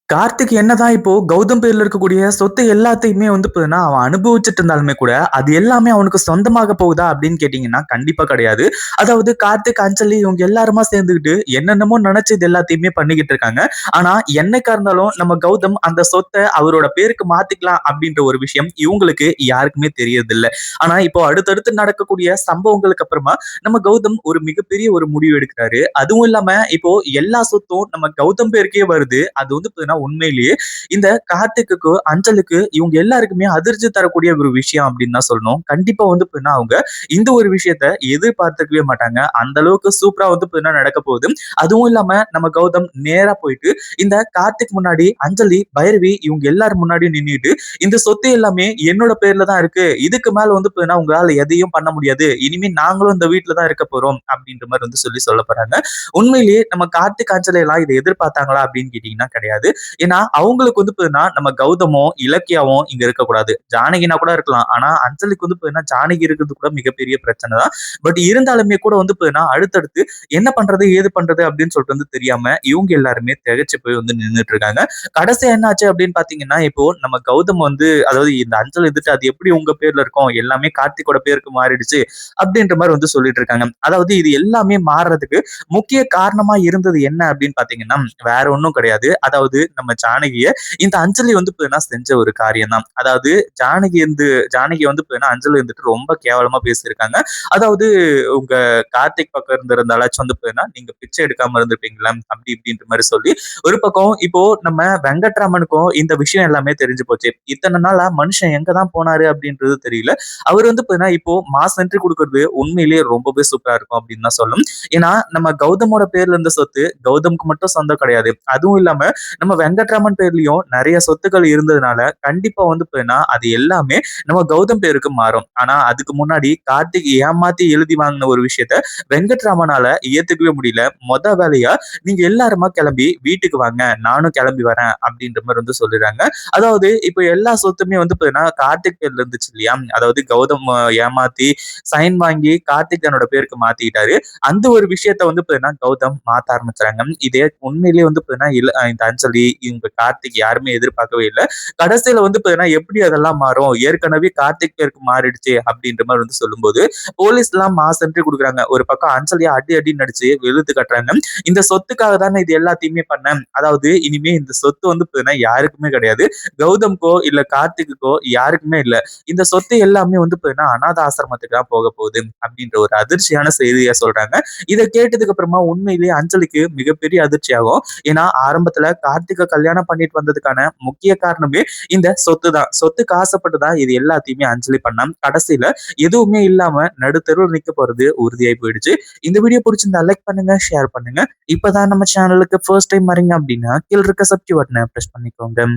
கார்த்திக் என்னதான் இப்போ கௌதம் பேர்ல இருக்கக்கூடிய சொத்து எல்லாத்தையுமே வந்து பாத்தீங்கன்னா, அவன் அனுபவிச்சுட்டு இருந்தாலுமே கூட, அது எல்லாமே அவனுக்கு சொந்தமாக போகுதா அப்படின்னு கேட்டீங்கன்னா, கண்டிப்பா கிடையாது. அதாவது கார்த்திக், அஞ்சலி இவங்க எல்லாருமா சேர்ந்துகிட்டு என்னென்னமோ நினைச்சு இது எல்லாத்தையுமே பண்ணிக்கிட்டு இருக்காங்க. ஆனா, என்னைக்கா இருந்தாலும் நம்ம கௌதம் அந்த சொத்த அவரோட பேருக்கு மாத்திக்கலாம் அப்படின்ற ஒரு விஷயம் இவங்களுக்கு யாருக்குமே தெரியறதில்ல. ஆனா, இப்போ அடுத்தடுத்து நடக்கக்கூடிய சம்பவங்களுக்கு அப்புறமா நம்ம கௌதம் ஒரு மிகப்பெரிய ஒரு முடிவு எடுக்கிறாரு. அதுவும் இல்லாம இப்போ எல்லா சொத்தும் நம்ம கௌதம் பேருக்கே வருது. அது வந்து பாத்தீங்கன்னா உண்மையிலேயே இந்த கார்த்திக்குக்கு, அஞ்சலுக்கு இவங்க எல்லாருக்குமே அதிர்ச்சி தரக்கூடிய ஒரு விஷயம் அப்படின்னு தான் சொல்லணும். கண்டிப்பா வந்து பாத்தீங்கன்னா அவங்க இந்த ஒரு விஷயத்த எதிர்பார்த்திருக்கவே மாட்டாங்க. அந்த அளவுக்கு சூப்பரா வந்து பாத்தீங்கன்னா நடக்க போகுது. அதுவும் இல்லாம நம்ம கௌதம் நேரா போயிட்டு இந்த கார்த்திக் முன்னாடி அஞ்சலி, பைரவி இவங்க எல்லாரும் முன்னாடி நின்னுட்டு இந்த சொத்து எல்லாமே என்னோட பேர்ல தான் இருக்கு. இதுக்கு மேல வந்து பாத்தீங்கன்னா உங்களால எதையும் பண்ண முடியாது. இனிமே நாங்களும் இந்த வீட்ல தான் இருக்க போறோம் அப்படின்ற மாதிரி வந்து சொல்ல போறாங்க. உண்மையிலேயே நம்ம கார்த்திக், அஞ்சலி எல்லாம் இதை எதிர்பார்த்தாங்களா அப்படின்னு கேட்டீங்கன்னா கிடையாது. ஏன்னா அவங்களுக்கு வந்து பாத்தீங்கன்னா நம்ம கௌதமோ, இலக்கியாவும் இங்க இருக்கக்கூடாது. ஜானகினா கூட இருக்கலாம். ஆனா அஞ்சலிக்கு வந்து பாத்தீங்கன்னா ஜானகி இருக்கிறது கூட மிகப்பெரிய பிரச்சனை தான். பட் இருந்தாலுமே கூட வந்து பாத்தீங்கன்னா அடுத்தடுத்து என்ன பண்றது, ஏது பண்றது அப்படின்னு சொல்லிட்டு வந்து தெரியாம இவங்க எல்லாருமே திகைச்சு போய் வந்து நின்னுட்டு இருக்காங்க. கடைசியா என்ன ஆச்சு அப்படின்னு பாத்தீங்கன்னா, இப்போ நம்ம கௌதம் வந்து அதாவது இந்த அஞ்சல் இருந்துட்டு அது எப்படி உங்க பேர்ல இருக்கும்? எல்லாமே கார்த்திக்கோட பேருக்கு மாறிடுச்சு. அப்படின்ற மாரி வந்து சொல்லிட்டு இருக்காங்க. அதாவது இது எல்லாமே மாறுறதுக்கு முக்கிய காரணமா இருந்தது என்ன அப்படின்னு பாத்தீங்கன்னா, வேற ஒண்ணும் கிடையாது. அதாவது நம்ம ஜானகிய இந்த அஞ்சலி வந்து பாத்தீங்கன்னா செஞ்ச ஒரு காரியம் தான். அதாவது ஜானகி வந்து பாத்தீங்கன்னா அஞ்சலி இருந்துட்டு ரொம்ப கேவலமா பேசியிருக்காங்க. அதாவது உங்க கார்த்திக் பக்கம் இருந்திருந்தாலாச்சும் வந்து பாத்தீங்கன்னா, நீங்க பிச்சை எடுக்காம இருந்திருப்பீங்களா? அப்படி இப்படின்ற மாரி சொல்லி ஒரு பக்கம் இப்போ நம்ம வெங்கட்ராமனுக்கும் இந்த விஷயம் எல்லாமே தெரிஞ்சு போச்சு. இத்தனை நாளா மனுஷன் எங்க தான் போனாரு அப்படின்றது தெரியல. அவர் வந்து பாத்தீங்கன்னா இப்போ மாஸ் என்ட்ரி குடுக்குறது உண்மையிலேயே ரொம்பவே சூப்பரா இருக்கும் அப்படின்னு தான் சொல்லணும். ஏன்னா நம்ம கௌதமோட பேர்ல இருந்த சொத்து கௌதம்க்கு மட்டும் சொந்தம் கிடையாது. அதுவும் இல்லாம நம்ம வெங்கட்ராமன் பேர்லயும் நிறைய சொத்துக்கள் இருந்ததுனால கண்டிப்பா வந்து பாத்தீங்கன்னா அது எல்லாமே நம்ம கௌதம் பேருக்கு மாறும். ஆனா அதுக்கு முன்னாடி கார்த்திக் ஏமாத்தி எழுதி வாங்கின ஒரு விஷயத்த வெங்கட்ராமனால ஏத்துக்கவே முடியல. வேலையா நீங்க எல்லாருமா கிளம்பி வீட்டுக்கு வாங்க. நானும் கிளம்பி வரேன் அப்படின்ற மாரி வந்து சொல்லிடுறாங்க. அதாவது இப்ப எல்லா சொத்துமே வந்து பாத்தீங்கன்னா கார்த்திக் பேர்ல இருந்துச்சு இல்லையா? அதாவது கௌதம் ஏமாத்தி சைன் வாங்கி கார்த்திக் தன்னோட பேருக்கு மாத்திக்கிட்டாரு. அந்த ஒரு விஷயத்த வந்து பாத்தீங்கன்னா கௌதம் மாத்த ஆரம்பிச்சுறாங்க. இதே உண்மையிலேயே வந்து பாத்தீங்கன்னா இந்த அஞ்சலி, இவங்க கார்த்திக் யாருமே எதிர்பார்க்கவே இல்ல. கடைசியில வந்து பாத்தீங்கன்னா எப்படி அதெல்லாம் மாறும்? ஏற்கனவே கார்த்திக் பேருக்கு மாறிடுச்சே அப்படின்ற மாரி வந்து சொல்லும்போது, போலீஸ்லாம் மாஸ் என்ட்ரி குடுக்குறாங்க. ஒரு பக்கம் அஞ்சலிய அடி அடின்னு அடிச்சு வெளுத்து கட்டுறாங்க. இந்த சொத்துக்காக தானே இது எல்லாத்தையுமே பண்ணேன். அதாவது இனிமே இந்த சொத்து வந்து பாத்தீங்கன்னா யாருக்குமே கிடையாது. கௌதம்க்கோ இல்ல கார்த்திக்குக்கோ யாருக்குமே இல்ல. இந்த சொத்து எல்லாமே வந்து பாத்தீங்கன்னா அநாத ஆசிரமத்துக்கு தான் போக போகுது அப்படின்ற ஒரு அதிர்ச்சியான செய்தியா சொல்றாங்க. இத கேட்டதுக்கு அப்புறமா உண்மையிலேயே அஞ்சலிக்கு மிகப்பெரிய அதிர்ச்சி ஆகும். ஏன்னா ஆரம்பத்துல கார்த்திக்க கல்யாணம் பண்ணிட்டு வந்ததுக்கான முக்கிய காரணமே இந்த சொத்து தான். சொத்துக்கு ஆசைப்பட்டு தான் இது எல்லாத்தையுமே அஞ்சலி பண்ணா. கடைசியில எதுவுமே இல்லாம நடுத்தெருவுல நிக்க போறது உறுதியாயி போயிடுச்சு. இந்த வீடியோ புடிச்சிருந்தா லைக் பண்ணுங்க, ஷேர் பண்ணுங்க. இப்பதான் நம்ம சேனலுக்கு ஃபர்ஸ்ட் டைம் வரீங்க அப்படின்னா கீழ இருக்க சப்ஸ்கிரைப் பட்டனை பிரஸ் பண்ணிக்கோங்க.